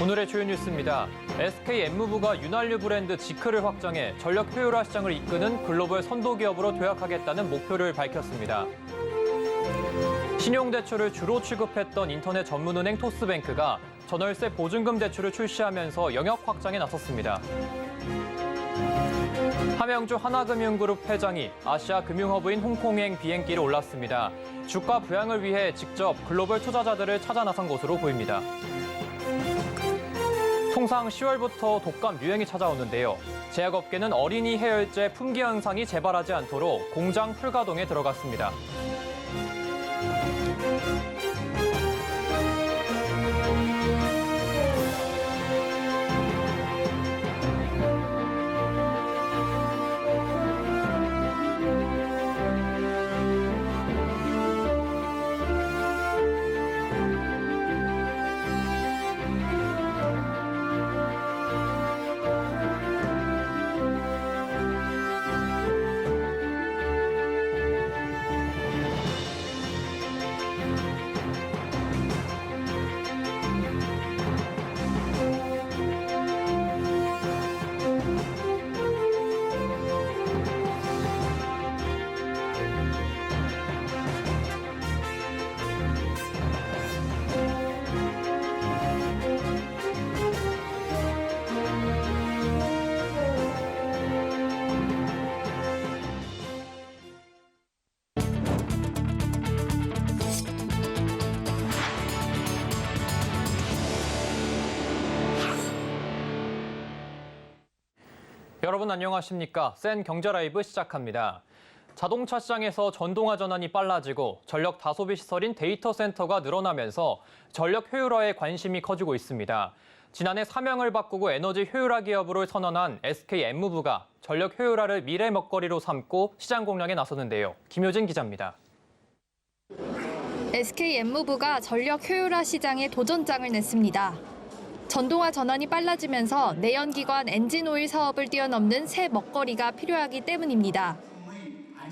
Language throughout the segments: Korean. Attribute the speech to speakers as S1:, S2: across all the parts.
S1: 오늘의 주요 뉴스입니다. SK엠무부가 윤활유 브랜드 지크를 확장해 전력 효율화 시장을 이끄는 글로벌 선도 기업으로 도약하겠다는 목표를 밝혔습니다. 신용대출을 주로 취급했던 인터넷 전문은행 토스뱅크가 전월세 보증금 대출을 출시하면서 영역 확장에 나섰습니다. 함영주 하나금융그룹 회장이 아시아 금융허브인 홍콩행 비행기를 올랐습니다. 주가 부양을 위해 직접 글로벌 투자자들을 찾아 나선 것으로 보입니다. 통상 10월부터 독감 유행이 찾아오는데요. 제약업계는 어린이 해열제 품귀 현상이 재발하지 않도록 공장 풀가동에 들어갔습니다. 여러분 안녕하십니까? 센 경제라이브 시작합니다. 자동차 시장에서 전동화 전환이 빨라지고 전력 다소비 시설인 데이터 센터가 늘어나면서 전력 효율화에 관심이 커지고 있습니다. 지난해 사명을 바꾸고 에너지 효율화 기업으로 선언한 SK엠무부가 전력 효율화를 미래 먹거리로 삼고 시장 공략에 나섰는데요. 김효진 기자입니다.
S2: SK엠무부가 전력 효율화 시장에 도전장을 냈습니다. 전동화 전환이 빨라지면서 내연기관 엔진오일 사업을 뛰어넘는 새 먹거리가 필요하기 때문입니다.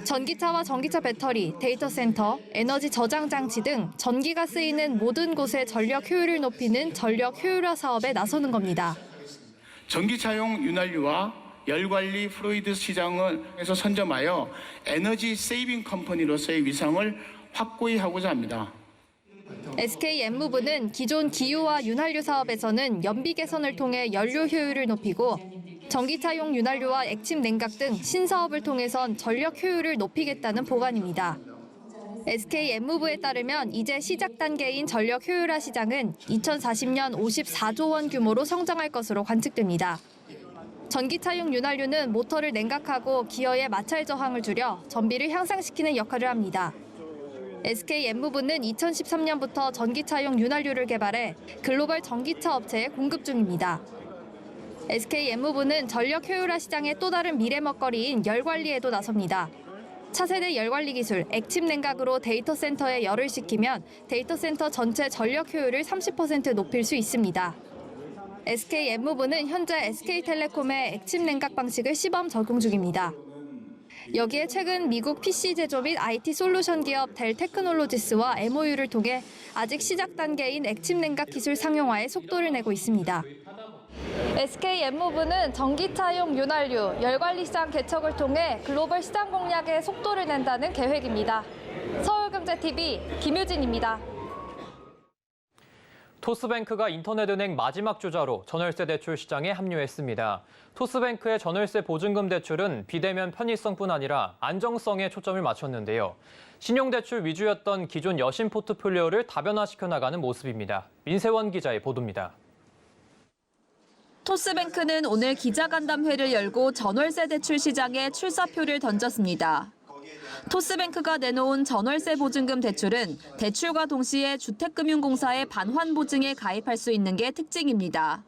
S2: 전기차와 전기차 배터리, 데이터 센터, 에너지 저장 장치 등 전기가 쓰이는 모든 곳의 전력 효율을 높이는 전력 효율화 사업에 나서는 겁니다.
S3: 전기차용 윤활유와 열관리 플루이드 시장에서 선점하여 에너지 세이빙 컴퍼니로서의 위상을 확고히 하고자 합니다.
S2: SK엠무부는 기존 기유와 윤활유 사업에서는 연비 개선을 통해 연료 효율을 높이고 전기차용 윤활유와 액침 냉각 등 신사업을 통해선 전력 효율을 높이겠다는 보관입니다. SK엠무부에 따르면 이제 시작 단계인 전력 효율화 시장은 2040년 54조 원 규모로 성장할 것으로 관측됩니다. 전기차용 윤활유는 모터를 냉각하고 기어의 마찰 저항을 줄여 전비를 향상시키는 역할을 합니다. SK엠무부는 2013년부터 전기차용 윤활유를 개발해 글로벌 전기차 업체에 공급 중입니다. SK엠무부는 전력 효율화 시장의 또 다른 미래 먹거리인 열 관리에도 나섭니다. 차세대 열 관리 기술, 액침 냉각으로 데이터 센터에 열을 식히면 데이터 센터 전체 전력 효율을 30% 높일 수 있습니다. SK엠무부는 현재 SK텔레콤의 액침 냉각 방식을 시범 적용 중입니다. 여기에 최근 미국 PC 제조 및 IT 솔루션 기업 델 테크놀로지스와 MOU를 통해 아직 시작 단계인 액침 냉각 기술 상용화에 속도를 내고 있습니다. SK엠무부는 전기차용 윤활유, 열관리 시장 개척을 통해 글로벌 시장 공략에 속도를 낸다는 계획입니다. 서울경제TV 김유진입니다.
S1: 토스뱅크가 인터넷은행 마지막 주자로 전월세 대출 시장에 합류했습니다. 토스뱅크의 전월세 보증금 대출은 비대면 편의성뿐 아니라 안정성에 초점을 맞췄는데요. 신용대출 위주였던 기존 여신 포트폴리오를 다변화시켜 나가는 모습입니다. 민세원 기자의 보도입니다.
S4: 토스뱅크는 오늘 기자간담회를 열고 전월세 대출 시장에 출사표를 던졌습니다. 토스뱅크가 내놓은 전월세 보증금 대출은 대출과 동시에 주택금융공사의 반환 보증에 가입할 수 있는 게 특징입니다.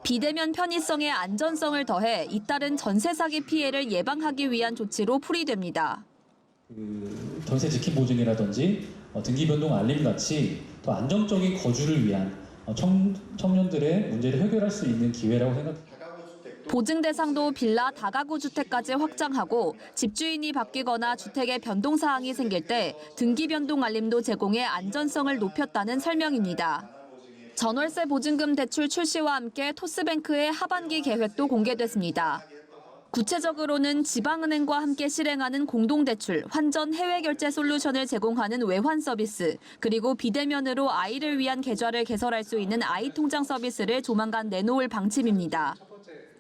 S4: 비대면 편의성에 안전성을 더해 잇따른 전세 사기 피해를 예방하기 위한 조치로 풀이됩니다.
S5: 전세 지킴 보증이라든지 등기 변동 알림 같이 더 안정적인 거주를 위한 청년들의 문제를 해결할 수 있는 기회라고 생각합니다.
S4: 보증 대상도 빌라 다가구 주택까지 확장하고 집주인이 바뀌거나 주택에 변동 사항이 생길 때 등기 변동 알림도 제공해 안전성을 높였다는 설명입니다. 전월세 보증금 대출 출시와 함께 토스뱅크의 하반기 계획도 공개됐습니다. 구체적으로는 지방은행과 함께 실행하는 공동대출, 환전 해외결제 솔루션을 제공하는 외환 서비스, 그리고 비대면으로 아이를 위한 계좌를 개설할 수 있는 아이통장 서비스를 조만간 내놓을 방침입니다.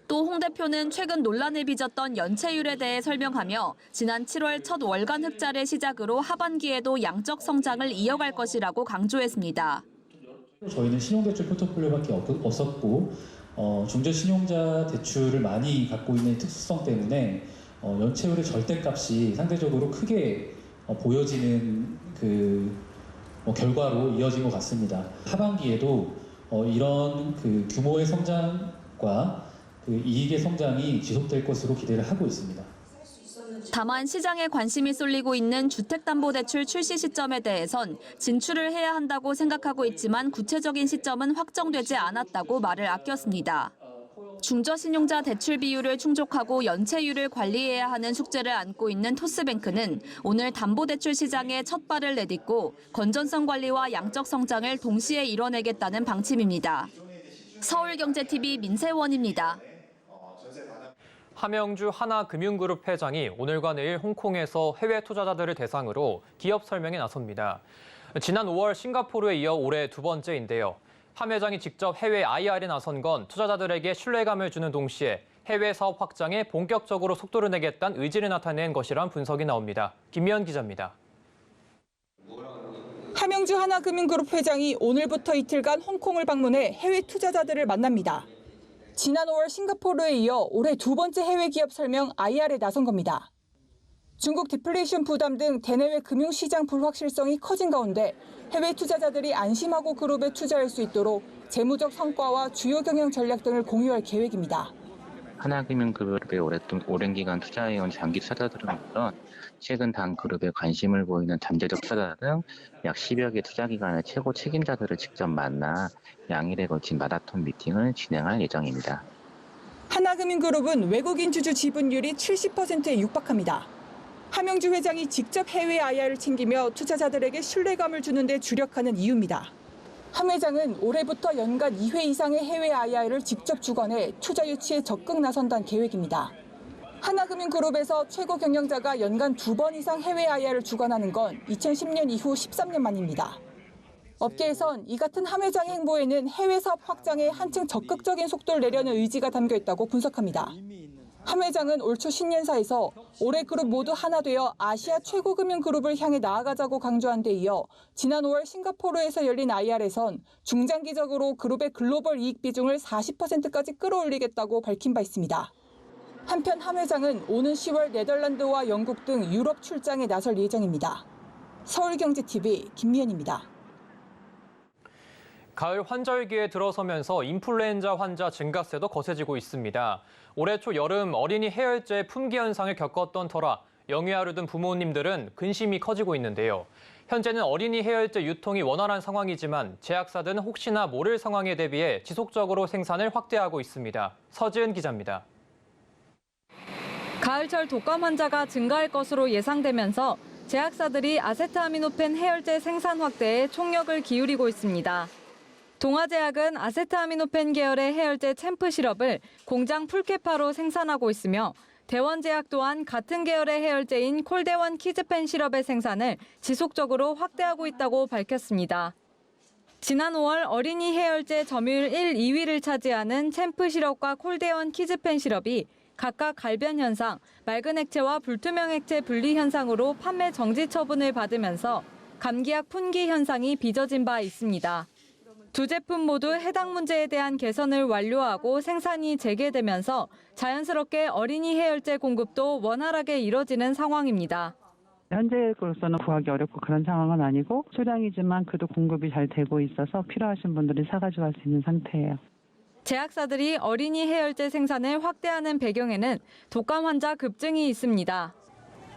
S4: 또 홍 대표는 최근 논란을 빚었던 연체율에 대해 설명하며 지난 7월 첫 월간 흑자를 시작으로 하반기에도 양적 성장을 이어갈 것이라고 강조했습니다.
S5: 저희는 신용대출 포트폴리오밖에 없었고 중저신용자 대출을 많이 갖고 있는 특수성 때문에 연체율의 절대값이 상대적으로 크게 보여지는 결과로 이어진 것 같습니다. 하반기에도 이런 규모의 성장과 이익의 성장이 지속될 것으로 기대를 하고 있습니다.
S4: 다만 시장에 관심이 쏠리고 있는 주택담보대출 출시 시점에 대해선 진출을 해야 한다고 생각하고 있지만 구체적인 시점은 확정되지 않았다고 말을 아꼈습니다. 중저신용자 대출 비율을 충족하고 연체율을 관리해야 하는 숙제를 안고 있는 토스뱅크는 오늘 담보대출 시장에 첫 발을 내딛고 건전성 관리와 양적 성장을 동시에 이뤄내겠다는 방침입니다. 서울경제TV 민세원입니다.
S1: 함영주 하나금융그룹 회장이 오늘과 내일 홍콩에서 해외 투자자들을 대상으로 기업 설명에 나섭니다. 지난 5월 싱가포르에 이어 올해 두 번째인데요. 함 회장이 직접 해외 IR에 나선 건 투자자들에게 신뢰감을 주는 동시에 해외 사업 확장에 본격적으로 속도를 내겠다는 의지를 나타낸 것이란 분석이 나옵니다. 김미연 기자입니다.
S6: 함영주 하나금융그룹 회장이 오늘부터 이틀간 홍콩을 방문해 해외 투자자들을 만납니다. 지난 5월 싱가포르에 이어 올해 두 번째 해외 기업 설명 IR에 나선 겁니다. 중국 디플레이션 부담 등 대내외 금융시장 불확실성이 커진 가운데 해외 투자자들이 안심하고 그룹에 투자할 수 있도록 재무적 성과와 주요 경영 전략 등을 공유할 계획입니다.
S7: 하나금융그룹의 오랜 기간 투자해온 장기 투자자들은 물론 최근 당 그룹에 관심을 보이는 잠재적 투자자 등 약 10여 개 투자기관의 최고 책임자들을 직접 만나 양일에 걸친 마라톤 미팅을 진행할 예정입니다.
S6: 하나금융그룹은 외국인 주주 지분율이 70%에 육박합니다. 함영주 회장이 직접 해외 IR을 챙기며 투자자들에게 신뢰감을 주는 데 주력하는 이유입니다. 함 회장은 올해부터 연간 2회 이상의 해외 IR을 직접 주관해 투자 유치에 적극 나선다는 계획입니다. 하나금융그룹에서 최고 경영자가 연간 2번 이상 해외 IR을 주관하는 건 2010년 이후 13년 만입니다. 업계에선 이 같은 함 회장의 행보에는 해외 사업 확장에 한층 적극적인 속도를 내려는 의지가 담겨 있다고 분석합니다. 함 회장은 올 초 신년사에서 올해 그룹 모두 하나 되어 아시아 최고 금융 그룹을 향해 나아가자고 강조한 데 이어 지난 5월 싱가포르에서 열린 IR에선 중장기적으로 그룹의 글로벌 이익 비중을 40%까지 끌어올리겠다고 밝힌 바 있습니다. 한편 함 회장은 오는 10월 네덜란드와 영국 등 유럽 출장에 나설 예정입니다. 서울경제TV 김미연입니다.
S1: 가을 환절기에 들어서면서 인플루엔자 환자 증가세도 거세지고 있습니다. 올해 초 여름 어린이 해열제 품귀 현상을 겪었던 터라 영유아를 둔 부모님들은 근심이 커지고 있는데요. 현재는 어린이 해열제 유통이 원활한 상황이지만 제약사들은 혹시나 모를 상황에 대비해 지속적으로 생산을 확대하고 있습니다. 서지은 기자입니다.
S8: 가을철 독감 환자가 증가할 것으로 예상되면서 제약사들이 아세트아미노펜 해열제 생산 확대에 총력을 기울이고 있습니다. 동아제약은 아세트아미노펜 계열의 해열제 챔프 시럽을 공장 풀캐파로 생산하고 있으며 대원제약 또한 같은 계열의 해열제인 콜대원 키즈펜 시럽의 생산을 지속적으로 확대하고 있다고 밝혔습니다. 지난 5월 어린이 해열제 점유율 1, 2위를 차지하는 챔프 시럽과 콜대원 키즈펜 시럽이 각각 갈변 현상, 맑은 액체와 불투명 액체 분리 현상으로 판매 정지 처분을 받으면서 감기약 품귀 현상이 빚어진 바 있습니다. 두 제품 모두 해당 문제에 대한 개선을 완료하고 생산이 재개되면서 자연스럽게 어린이 해열제 공급도 원활하게 이뤄지는 상황입니다.
S9: 현재로서는 구하기 어렵고 그런 상황은 아니고 소량이지만 그래도 공급이 잘 되고 있어서 필요하신 분들이 사가지고 갈 수 있는 상태예요.
S8: 제약사들이 어린이 해열제 생산을 확대하는 배경에는 독감 환자 급증이 있습니다.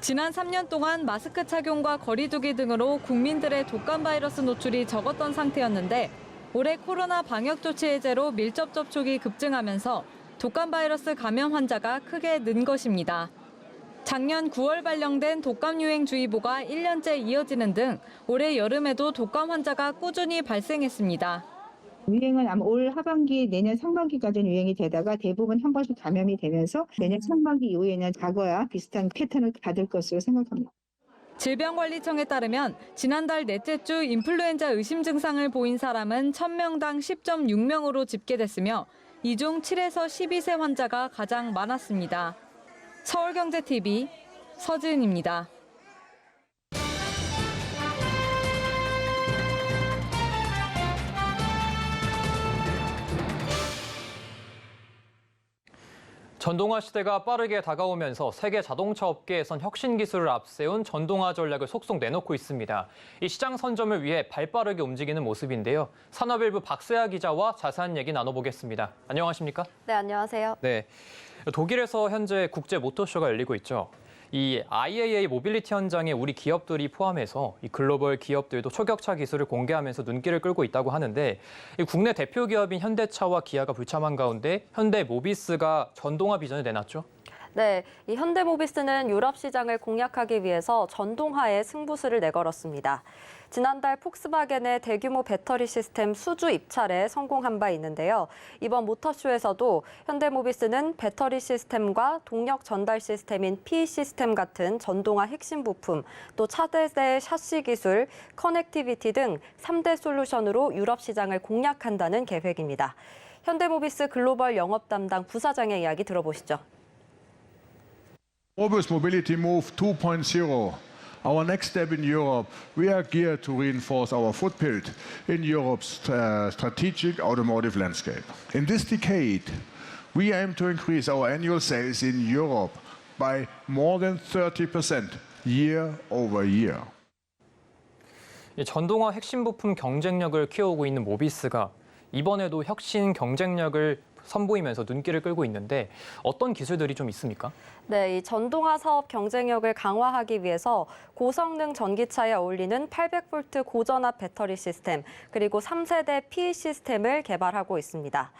S8: 지난 3년 동안 마스크 착용과 거리 두기 등으로 국민들의 독감 바이러스 노출이 적었던 상태였는데 올해 코로나 방역 조치 해제로 밀접 접촉이 급증하면서 독감 바이러스 감염 환자가 크게 는 것입니다. 작년 9월 발령된 독감 유행주의보가 1년째 이어지는 등 올해 여름에도 독감 환자가 꾸준히 발생했습니다.
S10: 유행은 아마 올 하반기, 내년 상반기까지는 유행이 되다가 대부분 한 번씩 감염이 되면서 내년 상반기 이후에는 과거와 비슷한 패턴을 받을 것으로 생각합니다.
S8: 질병관리청에 따르면 지난달 넷째 주 인플루엔자 의심 증상을 보인 사람은 1000명당 10.6명으로 집계됐으며 이 중 7에서 12세 환자가 가장 많았습니다. 서울경제TV 서지은입니다.
S1: 전동화 시대가 빠르게 다가오면서 세계 자동차 업계에선 혁신 기술을 앞세운 전동화 전략을 속속 내놓고 있습니다. 이 시장 선점을 위해 발빠르게 움직이는 모습인데요. 산업일보 박세아 기자와 자세한 얘기 나눠보겠습니다. 안녕하십니까?
S11: 네, 안녕하세요.
S1: 네, 독일에서 현재 국제 모터쇼가 열리고 있죠. 이 IAA 모빌리티 현장에 우리 기업들이 포함해서 이 글로벌 기업들도 초격차 기술을 공개하면서 눈길을 끌고 있다고 하는데 이 국내 대표 기업인 현대차와 기아가 불참한 가운데 현대모비스가 전동화 비전을 내놨죠.
S11: 네, 이 현대모비스는 유럽 시장을 공략하기 위해서 전동화에 승부수를 내걸었습니다. 지난달 폭스바겐의 대규모 배터리 시스템 수주 입찰에 성공한 바 있는데요. 이번 모터쇼에서도 현대모비스는 배터리 시스템과 동력 전달 시스템인 P-시스템 같은 전동화 핵심 부품, 또 차세대 샤시 기술, 커넥티비티 등 3대 솔루션으로 유럽 시장을 공략한다는 계획입니다. 현대모비스 글로벌 영업 담당 부사장의 이야기 들어보시죠.
S12: Mobis Mobility Move 2.0. Our next step in Europe, we are geared to reinforce our footprint in Europe's strategic automotive landscape. In this decade, we aim to increase our annual sales in Europe by more than 30% year over year.
S1: 전동화 핵심 부품 경쟁력을 키워오고 있는 모비스가 이번에도 혁신 경쟁력을 선보이면서 눈길을 끌고 있는데 어떤 기술들이 좀 있습니까?
S11: 네, 이 전동화 사업 경쟁력을 강화하기 위해서 고성능 전기차에 어울리는 800V 고전압 배터리 시스템, 그리고 3세대 P 시스템을 개발하고 있습니다.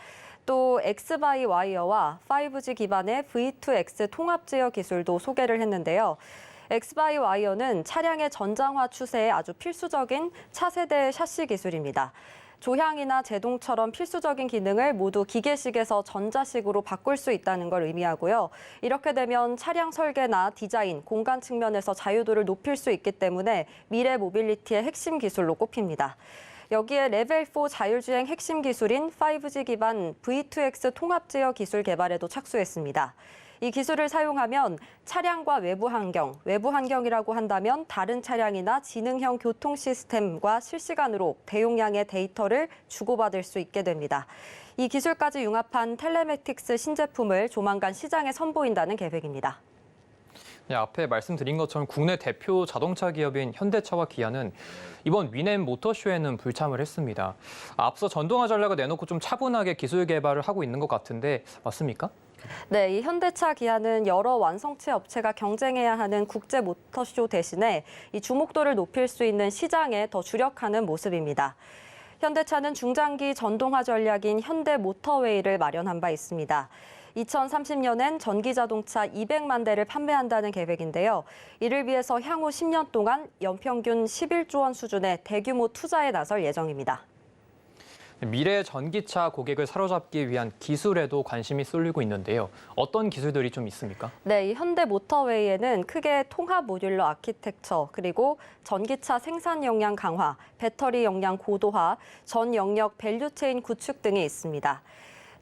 S11: 또 엑스바이 와이어와 5G 기반의 V2X 통합 제어 기술도 소개를 했는데요. 엑스바이 와이어는 차량의 전장화 추세에 아주 필수적인 차세대 샤시 기술입니다. 조향이나 제동처럼 필수적인 기능을 모두 기계식에서 전자식으로 바꿀 수 있다는 걸 의미하고요. 이렇게 되면 차량 설계나 디자인, 공간 측면에서 자유도를 높일 수 있기 때문에 미래 모빌리티의 핵심 기술로 꼽힙니다. 여기에 레벨 4 자율주행 핵심 기술인 5G 기반 V2X 통합 제어 기술 개발에도 착수했습니다. 이 기술을 사용하면 차량과 외부 환경이라고 한다면 다른 차량이나 지능형 교통 시스템과 실시간으로 대용량의 데이터를 주고받을 수 있게 됩니다. 이 기술까지 융합한 텔레매틱스 신제품을 조만간 시장에 선보인다는 계획입니다.
S1: 네, 앞에 말씀드린 것처럼 국내 대표 자동차 기업인 현대차와 기아는 이번 위넨 모터쇼에는 불참을 했습니다. 앞서 전동화 전략을 내놓고 좀 차분하게 기술 개발을 하고 있는 것 같은데 맞습니까?
S11: 네, 이 현대차 기아는 여러 완성체 업체가 경쟁해야 하는 국제 모터쇼 대신에 이 주목도를 높일 수 있는 시장에 더 주력하는 모습입니다. 현대차는 중장기 전동화 전략인 현대 모터웨이를 마련한 바 있습니다. 2030년엔 전기자동차 200만 대를 판매한다는 계획인데요. 이를 위해서 향후 10년 동안 연평균 11조 원 수준의 대규모 투자에 나설 예정입니다.
S1: 미래 전기차 고객을 사로잡기 위한 기술에도 관심이 쏠리고 있는데요. 어떤 기술들이 좀 있습니까?
S11: 네, 이 현대 모터웨이에는 크게 통합 모듈러 아키텍처, 그리고 전기차 생산 역량 강화, 배터리 역량 고도화, 전 영역 밸류체인 구축 등이 있습니다.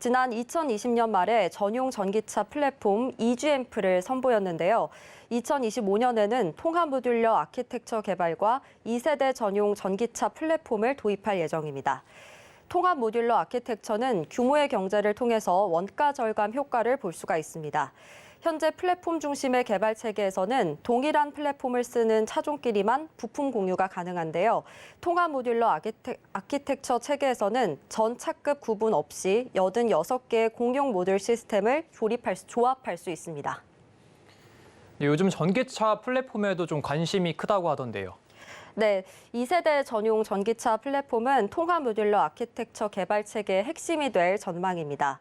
S11: 지난 2020년 말에 전용 전기차 플랫폼 EGM프를 선보였는데요. 2025년에는 통합 모듈러 아키텍처 개발과 2세대 전용 전기차 플랫폼을 도입할 예정입니다. 통합 모듈러 아키텍처는 규모의 경제를 통해서 원가 절감 효과를 볼 수가 있습니다. 현재 플랫폼 중심의 개발 체계에서는 동일한 플랫폼을 쓰는 차종끼리만 부품 공유가 가능한데요. 통합 모듈러 아키텍처 체계에서는 전 차급 구분 없이 86개의 공용 모듈 시스템을 조합할 수 있습니다.
S1: 요즘 전기차 플랫폼에도 좀 관심이 크다고 하던데요.
S11: 네, 2세대 전용 전기차 플랫폼은 통합 모듈러 아키텍처 개발 체계의 핵심이 될 전망입니다.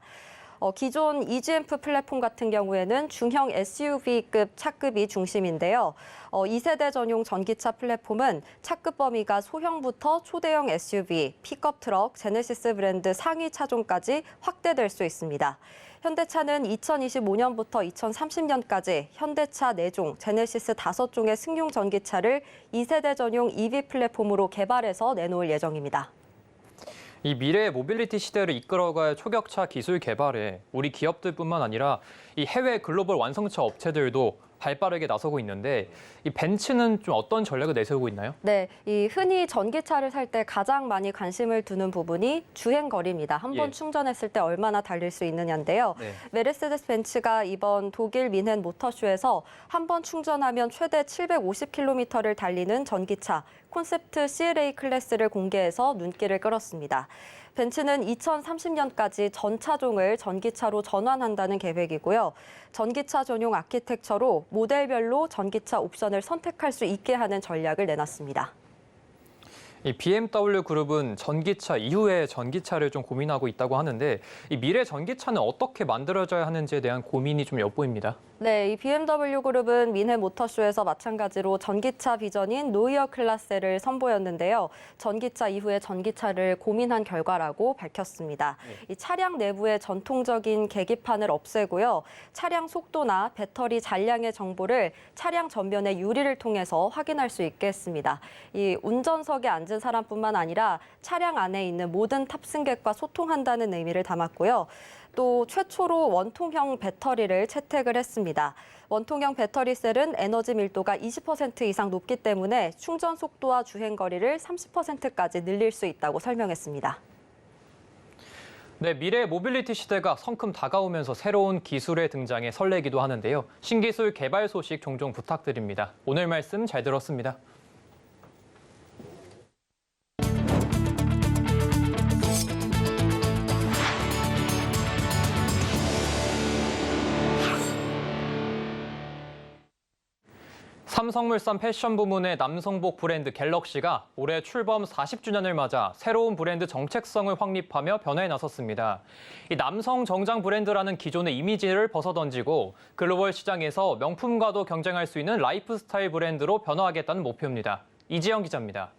S11: 기존 EGMF 플랫폼 같은 경우에는 중형 SUV급 차급이 중심인데요. 2세대 전용 전기차 플랫폼은 차급 범위가 소형부터 초대형 SUV, 픽업 트럭, 제네시스 브랜드 상위 차종까지 확대될 수 있습니다. 현대차는 2025년부터 2030년까지 현대차 4종, 제네시스 5종의 승용 전기차를 2세대 전용 EV 플랫폼으로 개발해서 내놓을 예정입니다.
S1: 이 미래의 모빌리티 시대를 이끌어갈 초격차 기술 개발에 우리 기업들뿐만 아니라 이 해외 글로벌 완성차 업체들도 발빠르게 나서고 있는데 이 벤츠는 좀 어떤 전략을 내세우고 있나요?
S11: 네, 이 흔히 전기차를 살 때 가장 많이 관심을 두는 부분이 주행 거리입니다. 한 번 충전했을 때 얼마나 달릴 수 있느냐인데요. 메르세데스 벤츠가 이번 독일 민헨 모터쇼에서 한 번 충전하면 최대 750km를 달리는 전기차 콘셉트 CLA 클래스를 공개해서 눈길을 끌었습니다. 벤츠는 2030년까지 전 차종을 전기차로 전환한다는 계획이고요. 전기차 전용 아키텍처로 모델별로 전기차 옵션을 선택할 수 있게 하는 전략을 내놨습니다.
S1: 이 BMW 그룹은 전기차 이후에 전기차를 좀 고민하고 있다고 하는데 이 미래 전기차는 어떻게 만들어져야 하는지에 대한 고민이 좀 엿보입니다.
S11: 네, 이 BMW 그룹은 민헨 모터쇼에서 마찬가지로 전기차 비전인 노이어 클라세를 선보였는데요. 전기차 이후에 전기차를 고민한 결과라고 밝혔습니다. 이 차량 내부의 전통적인 계기판을 없애고요. 차량 속도나 배터리 잔량의 정보를 차량 전면의 유리를 통해서 확인할 수 있게 했습니다. 이 운전석에 앉은 사람뿐만 아니라 차량 안에 있는 모든 탑승객과 소통한다는 의미를 담았고요. 또 최초로 원통형 배터리를 채택을 했습니다. 원통형 배터리 셀은 에너지 밀도가 20% 이상 높기 때문에 충전 속도와 주행 거리를 30%까지 늘릴 수 있다고 설명했습니다.
S1: 네, 미래의 모빌리티 시대가 성큼 다가오면서 새로운 기술의 등장에 설레기도 하는데요. 신기술 개발 소식 종종 부탁드립니다. 오늘 말씀 잘 들었습니다. 삼성물산 패션 부문의 남성복 브랜드 갤럭시가 올해 출범 40주년을 맞아 새로운 브랜드 정체성을 확립하며 변화에 나섰습니다. 이 남성 정장 브랜드라는 기존의 이미지를 벗어던지고 글로벌 시장에서 명품과도 경쟁할 수 있는 라이프스타일 브랜드로 변화하겠다는 목표입니다. 이지영 기자입니다.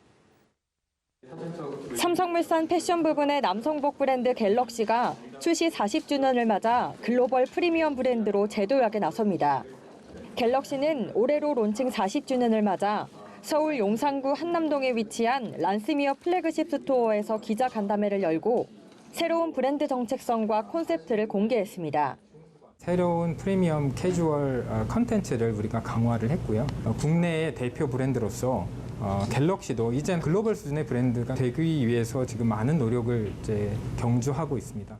S2: 삼성물산 패션 부분의 남성복 브랜드 갤럭시가 출시 40주년을 맞아 글로벌 프리미엄 브랜드로 재도약에 나섭니다. 갤럭시는 올해로 론칭 40주년을 맞아 서울 용산구 한남동에 위치한 란스미어 플래그십 스토어에서 기자 간담회를 열고 새로운 브랜드 정체성과 콘셉트를 공개했습니다.
S13: 새로운 프리미엄 캐주얼 컨텐츠를 우리가 강화를 했고요. 국내의 대표 브랜드로서 갤럭시도 이젠 글로벌 수준의 브랜드가 되기 위해서 지금 많은 노력을 경주하고 있습니다.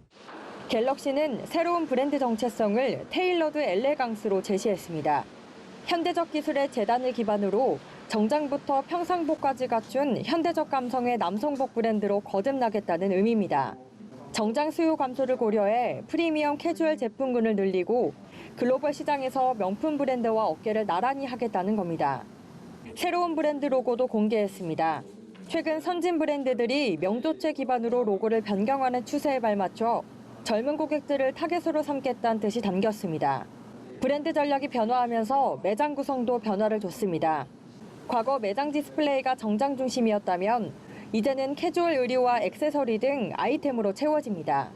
S2: 갤럭시는 새로운 브랜드 정체성을 테일러드 엘레강스로 제시했습니다. 현대적 기술의 재단을 기반으로 정장부터 평상복까지 갖춘 현대적 감성의 남성복 브랜드로 거듭나겠다는 의미입니다. 정장 수요 감소를 고려해 프리미엄 캐주얼 제품군을 늘리고 글로벌 시장에서 명품 브랜드와 어깨를 나란히 하겠다는 겁니다. 새로운 브랜드 로고도 공개했습니다. 최근 선진 브랜드들이 명조체 기반으로 로고를 변경하는 추세에 발맞춰 젊은 고객들을 타겟으로 삼겠다는 뜻이 담겼습니다. 브랜드 전략이 변화하면서 매장 구성도 변화를 줬습니다. 과거 매장 디스플레이가 정장 중심이었다면 이제는 캐주얼 의류와 액세서리 등 아이템으로 채워집니다.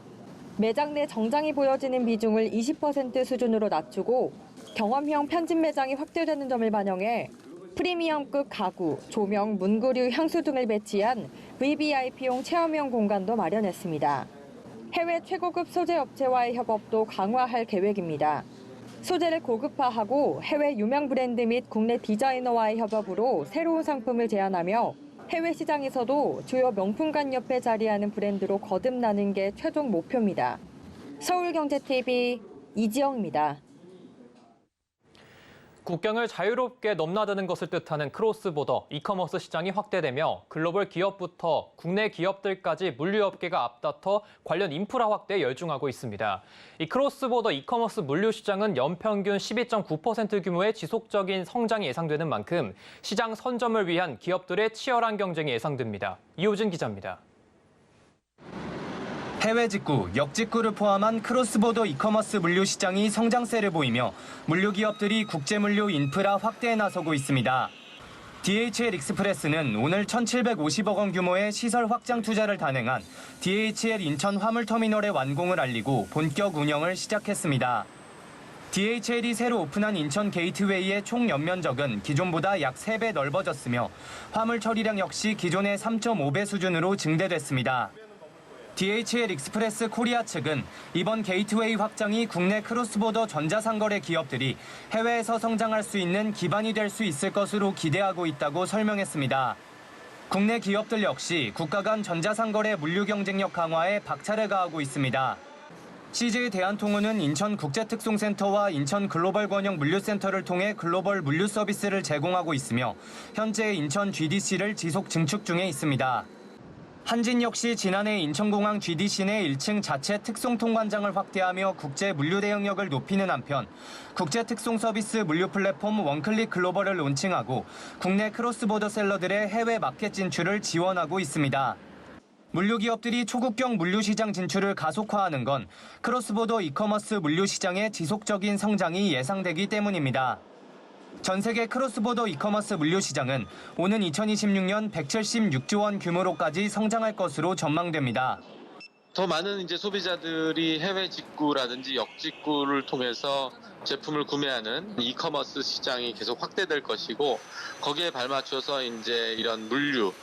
S2: 매장 내 정장이 보여지는 비중을 20% 수준으로 낮추고 경험형 편집 매장이 확대되는 점을 반영해 프리미엄급 가구, 조명, 문구류, 향수 등을 배치한 VVIP용 체험형 공간도 마련했습니다. 해외 최고급 소재 업체와의 협업도 강화할 계획입니다. 소재를 고급화하고 해외 유명 브랜드 및 국내 디자이너와의 협업으로 새로운 상품을 제안하며 해외 시장에서도 주요 명품관 옆에 자리하는 브랜드로 거듭나는 게 최종 목표입니다. 서울경제TV 이지영입니다.
S1: 국경을 자유롭게 넘나드는 것을 뜻하는 크로스보더 이커머스 시장이 확대되며 글로벌 기업부터 국내 기업들까지 물류업계가 앞다퉈 관련 인프라 확대에 열중하고 있습니다. 이 크로스보더 이커머스 물류 시장은 연평균 12.9% 규모의 지속적인 성장이 예상되는 만큼 시장 선점을 위한 기업들의 치열한 경쟁이 예상됩니다. 이호진 기자입니다.
S14: 해외 직구, 역직구를 포함한 크로스보더 이커머스 물류 시장이 성장세를 보이며 물류 기업들이 국제 물류 인프라 확대에 나서고 있습니다. DHL 익스프레스는 오늘 1,750억 원 규모의 시설 확장 투자를 단행한 DHL 인천 화물터미널의 완공을 알리고 본격 운영을 시작했습니다. DHL이 새로 오픈한 인천 게이트웨이의 총 연면적은 기존보다 약 3배 넓어졌으며 화물 처리량 역시 기존의 3.5배 수준으로 증대됐습니다. DHL 익스프레스 코리아 측은 이번 게이트웨이 확장이 국내 크로스보더 전자상거래 기업들이 해외에서 성장할 수 있는 기반이 될 수 있을 것으로 기대하고 있다고 설명했습니다. 국내 기업들 역시 국가 간 전자상거래 물류 경쟁력 강화에 박차를 가하고 있습니다. CJ 대한통운은 인천국제특송센터와 인천 글로벌 권역 물류센터를 통해 글로벌 물류 서비스를 제공하고 있으며 현재 인천 GDC를 지속 증축 중에 있습니다. 한진 역시 지난해 인천공항 GDC 내 1층 자체 특송 통관장을 확대하며 국제 물류 대응력을 높이는 한편 국제 특송 서비스 물류 플랫폼 원클릭 글로벌을 론칭하고 국내 크로스보더 셀러들의 해외 마켓 진출을 지원하고 있습니다. 물류 기업들이 초국경 물류 시장 진출을 가속화하는 건 크로스보더 이커머스 물류 시장의 지속적인 성장이 예상되기 때문입니다. 전 세계 크로스보더 이커머스 물류 시장은 오는 2026년 176조 원 규모로까지 성장할 것으로 전망됩니다.
S15: 더 많은 이제 소비자들이 해외 직구라든지 역직구를 통해서 제품을 구매하는 이커머스 시장이 계속 확대될 것이고 거기에 발맞춰서 이제 이런 물류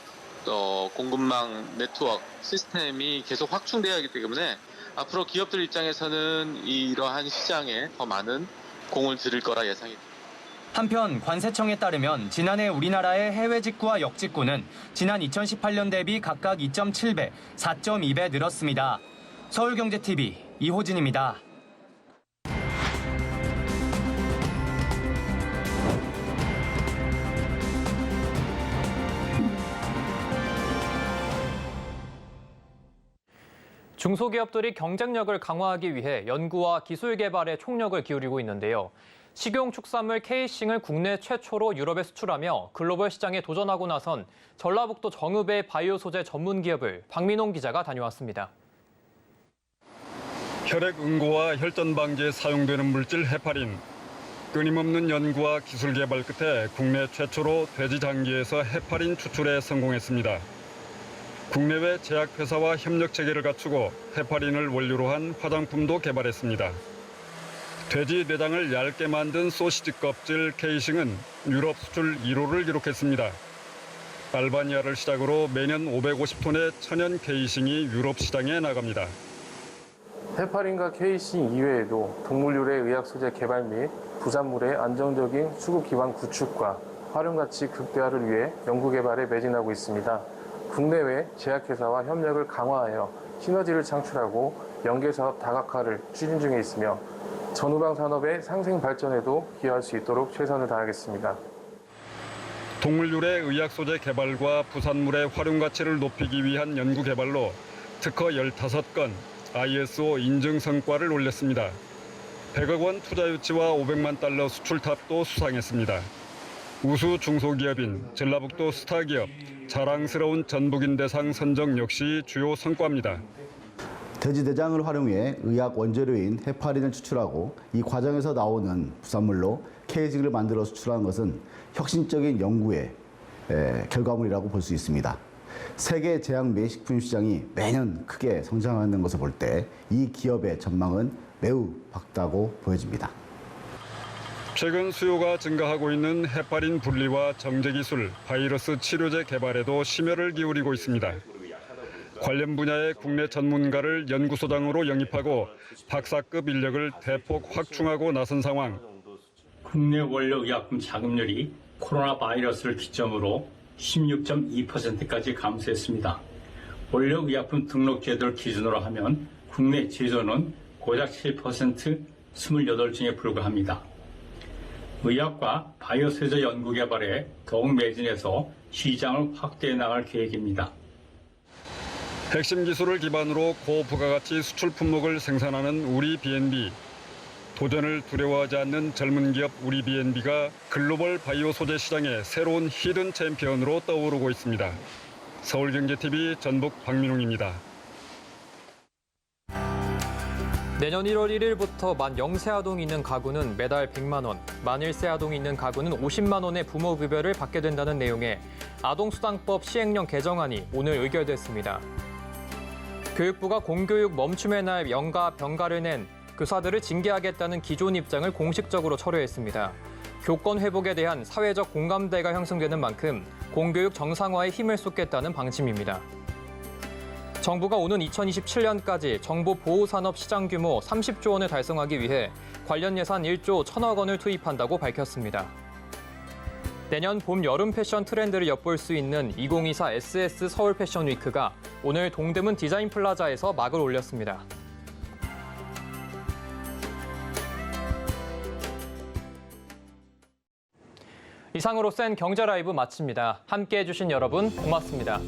S15: 공급망 네트워크 시스템이 계속 확충되어야 하기 때문에 앞으로 기업들 입장에서는 이러한 시장에 더 많은 공을 들일 거라 예상이 됩니다.
S14: 한편 관세청에 따르면 지난해 우리나라의 해외 직구와 역직구는 지난 2018년 대비 각각 2.7배, 4.2배 늘었습니다. 서울경제TV 이호진입니다.
S1: 중소기업들이 경쟁력을 강화하기 위해 연구와 기술 개발에 총력을 기울이고 있는데요. 식용축산물 케이싱을 국내 최초로 유럽에 수출하며 글로벌 시장에 도전하고 나선 전라북도 정읍의 바이오 소재 전문 기업을 박민홍 기자가 다녀왔습니다.
S16: 혈액 응고와 혈전 방지에 사용되는 물질 헤파린. 끊임없는 연구와 기술 개발 끝에 국내 최초로 돼지 장기에서 헤파린 추출에 성공했습니다. 국내외 제약회사와 협력 체계를 갖추고 헤파린을 원료로 한 화장품도 개발했습니다. 돼지 내장을 얇게 만든 소시지 껍질 케이싱은 유럽 수출 1호를 기록했습니다. 알바니아를 시작으로 매년 550톤의 천연 케이싱이 유럽 시장에 나갑니다.
S17: 헤파린과 케이싱 이외에도 동물유래 의학 소재 개발 및 부산물의 안정적인 수급 기반 구축과 활용 가치 극대화를 위해 연구 개발에 매진하고 있습니다. 국내외 제약회사와 협력을 강화하여 시너지를 창출하고 연계사업 다각화를 추진 중에 있으며 전후방 산업의 상생 발전에도 기여할 수 있도록 최선을 다하겠습니다.
S16: 동물유래 의학 소재 개발과 부산물의 활용 가치를 높이기 위한 연구 개발로 특허 15건, ISO 인증 성과를 올렸습니다. 100억 원 투자 유치와 500만 달러 수출탑도 수상했습니다. 우수 중소기업인 전라북도 스타기업 자랑스러운 전북인 대상 선정 역시 주요 성과입니다.
S18: 돼지 내장을 활용해 의학 원재료인 헤파린을 추출하고 이 과정에서 나오는 부산물로 케이징을 만들어 수출하는 것은 혁신적인 연구의 결과물이라고 볼 수 있습니다. 세계 제약 및 식품 시장이 매년 크게 성장하는 것을 볼 때 이 기업의 전망은 매우 밝다고 보여집니다.
S16: 최근 수요가 증가하고 있는 헤파린 분리와 정제 기술, 바이러스 치료제 개발에도 심혈을 기울이고 있습니다. 관련 분야의 국내 전문가를 연구소장으로 영입하고 박사급 인력을 대폭 확충하고 나선 상황.
S19: 국내 원료 의약품 자금률이 코로나 바이러스를 기점으로 16.2%까지 감소했습니다. 원료 의약품 등록 제도를 기준으로 하면 국내 제조는 고작 7%, 28중에 불과합니다. 의학과 바이오 소재 연구 개발에 더욱 매진해서 시장을 확대해 나갈 계획입니다.
S16: 핵심 기술을 기반으로 고부가가치 수출 품목을 생산하는 우리 B&B. 도전을 두려워하지 않는 젊은 기업 우리 B&B가 글로벌 바이오 소재 시장의 새로운 히든 챔피언으로 떠오르고 있습니다. 서울경제TV 전북 박민홍입니다.
S1: 내년 1월 1일부터 만 0세 아동이 있는 가구는 매달 100만 원, 만 1세 아동이 있는 가구는 50만 원의 부모급여를 받게 된다는 내용의 아동수당법 시행령 개정안이 오늘 의결됐습니다. 교육부가 공교육 멈춤의 날 병가를 낸 교사들을 징계하겠다는 기존 입장을 공식적으로 철회했습니다. 교권 회복에 대한 사회적 공감대가 형성되는 만큼 공교육 정상화에 힘을 쏟겠다는 방침입니다. 정부가 오는 2027년까지 정보보호산업 시장 규모 30조 원을 달성하기 위해 관련 예산 1조 1천억 원을 투입한다고 밝혔습니다. 내년 봄 여름 패션 트렌드를 엿볼 수 있는 2024 SS 서울 패션 위크가 오늘 동대문 디자인 플라자에서 막을 올렸습니다. 이상으로 센 경제 라이브 마칩니다. 함께해 주신 여러분 고맙습니다.